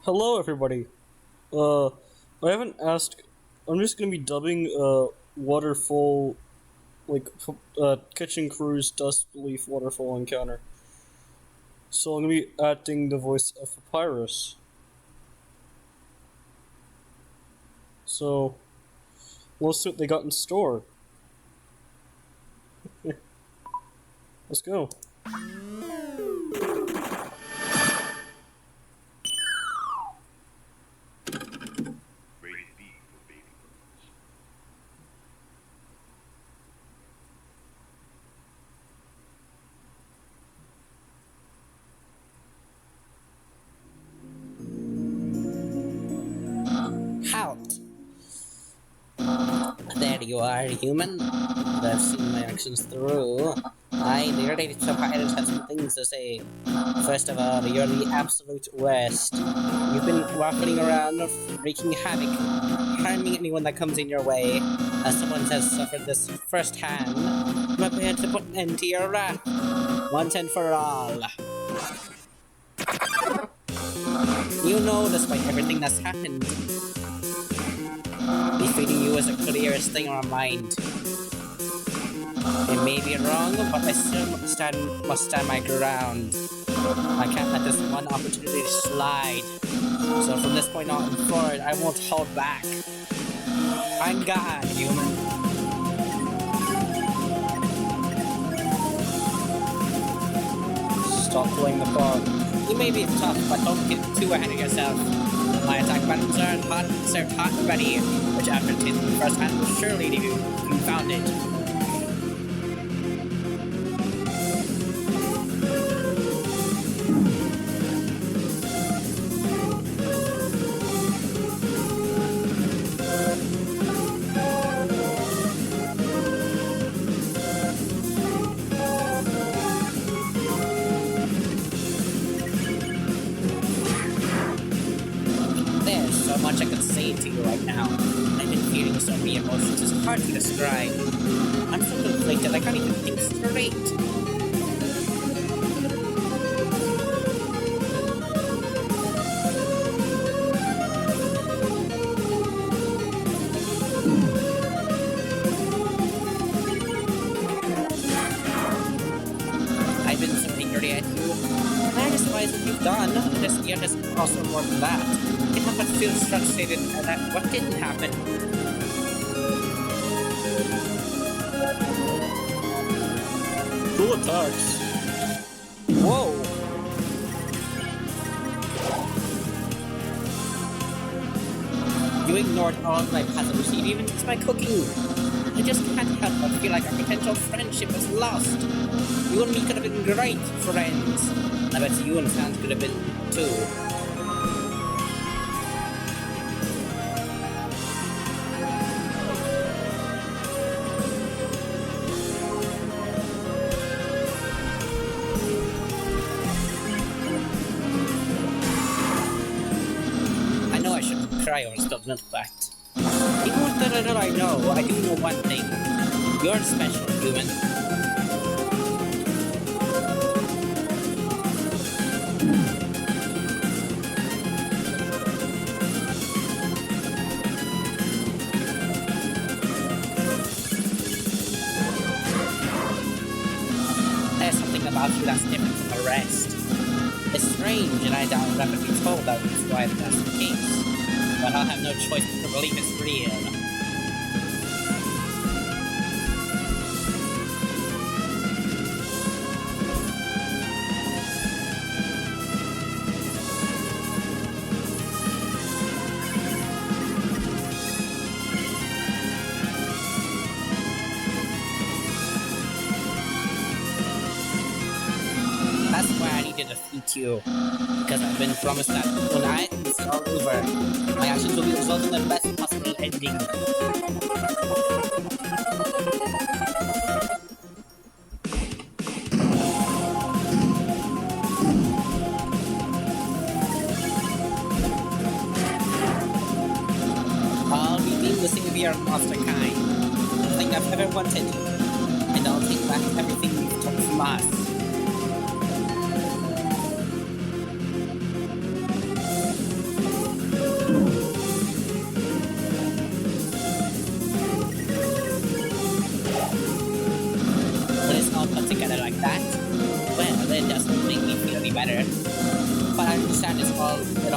Hello, everybody. I haven't asked. I'm just gonna be dubbing Waterfall, Kitchen Crew's Dustbelief Waterfall encounter. So I'm gonna be acting the voice of Papyrus. So let's see what they got in store. Let's go. Rated B for baby birds. Halt! There you are, human. I've seen my actions through. The irritated Papyrus has some things to say. First of all, you're the absolute worst. You've been waffling around, wreaking havoc, harming anyone that comes in your way. As someone has suffered this firsthand, I'm prepared to put an end to your wrath, once and for all. You know, despite everything that's happened, defeating you is the clearest thing on our mind. It may be wrong, but I still must stand my ground. I can't let this one opportunity slide. So from this point on forward, I won't hold back. I'm God, human. Stop pulling the ball. You may be tough, but don't get too ahead of yourself. My attack buttons are served hot and ready, which after tasting the first hand will surely leave you confounded. There's so much I could say to you right now. I've been feeling so many emotions, it's hard to describe. I'm so conflicted, I can't even think straight. I've been so angry at you. And I despise what you've done. This year is also more than that. I can't help but feel frustrated at what didn't happen. Cool attacks. Whoa! You ignored all of my puzzles, you even missed my cooking. I just can't help but feel like our potential friendship was lost. You and me could have been great friends. I bet you and Sans could have been too. I know I shouldn't cry over spilled milk, but even with the little I know, I do know one thing. You're special, human. There's something about you that's different from the rest. It's strange, and I doubt I'll ever be told that was why that's the case. But I'll have no choice but to believe it's real. That's why I need to defeat you. Because I've been promised that when it's all over, my actions will be result in the best possible ending. I'll be witnessing of your monster kind. Nothing I've ever wanted. And I'll take back everything you've took from us.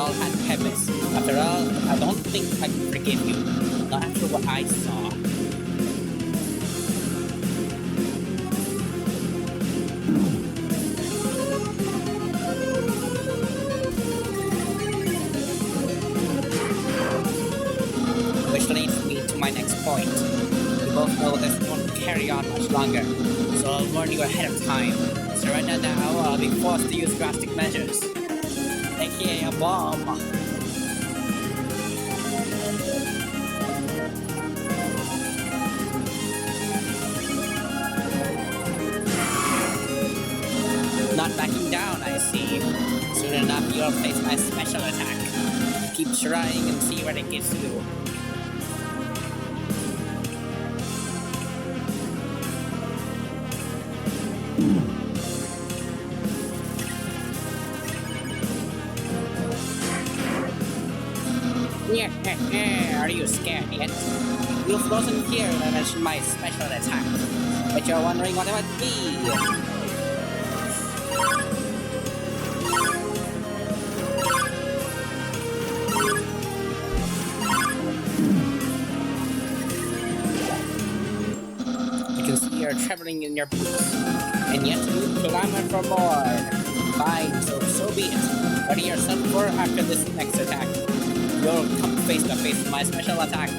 all had purpose. After all, I don't think I can forgive you. Not after what I saw. Which leads me to my next point. We both know this won't carry on much longer, so I'll warn you ahead of time. Surrender now or I'll be forced to use drastic measures. AKA a bomb. Not backing down, I see. Soon enough you'll face my special attack. Keep trying and see where it gets you. Are you scared yet? You've frozen here when I mentioned my special attack, but you're wondering what it might be. I can see you're trembling in your boots, and yet you clamor for more. Fine, so be it. Ready yourself for after this next attack. You'll come face to face with my special attack.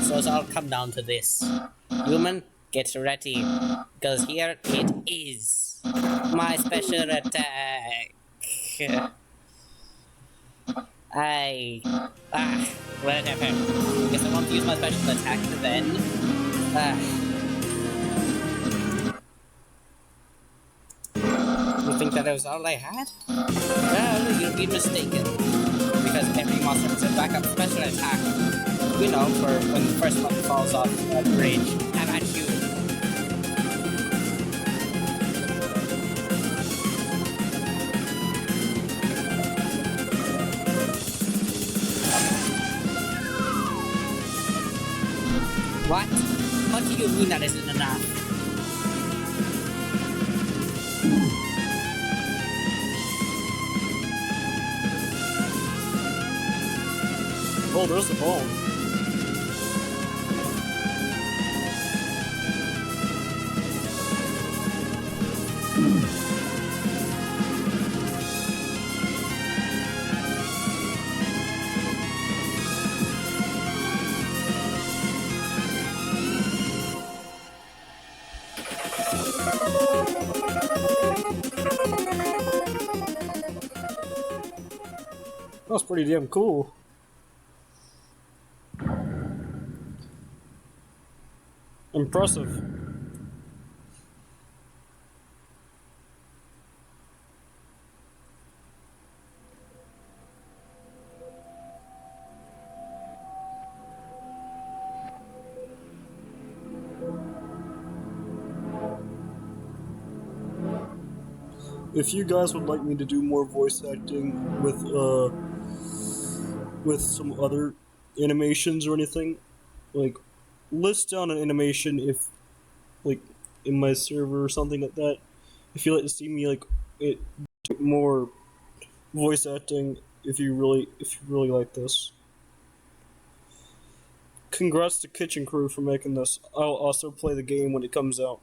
So it's all come down to this. Human, get ready, because here it is. My special attack. Whatever. Guess I won't use my special attack then. You think that was all I had? Well, you'd be mistaken. Because every monster has a backup special attack. You know, for when the first one falls off a bridge. How about you? What? What do you mean that isn't enough? Oh, there's the bomb. That's pretty damn cool. Impressive. If you guys would like me to do more voice acting with some other animations or anything, like list down an animation if like in my server or something like that. If you'd like to see me like it more voice acting, if you really like this. Congrats to Kitchen Crew for making this. I'll also play the game when it comes out.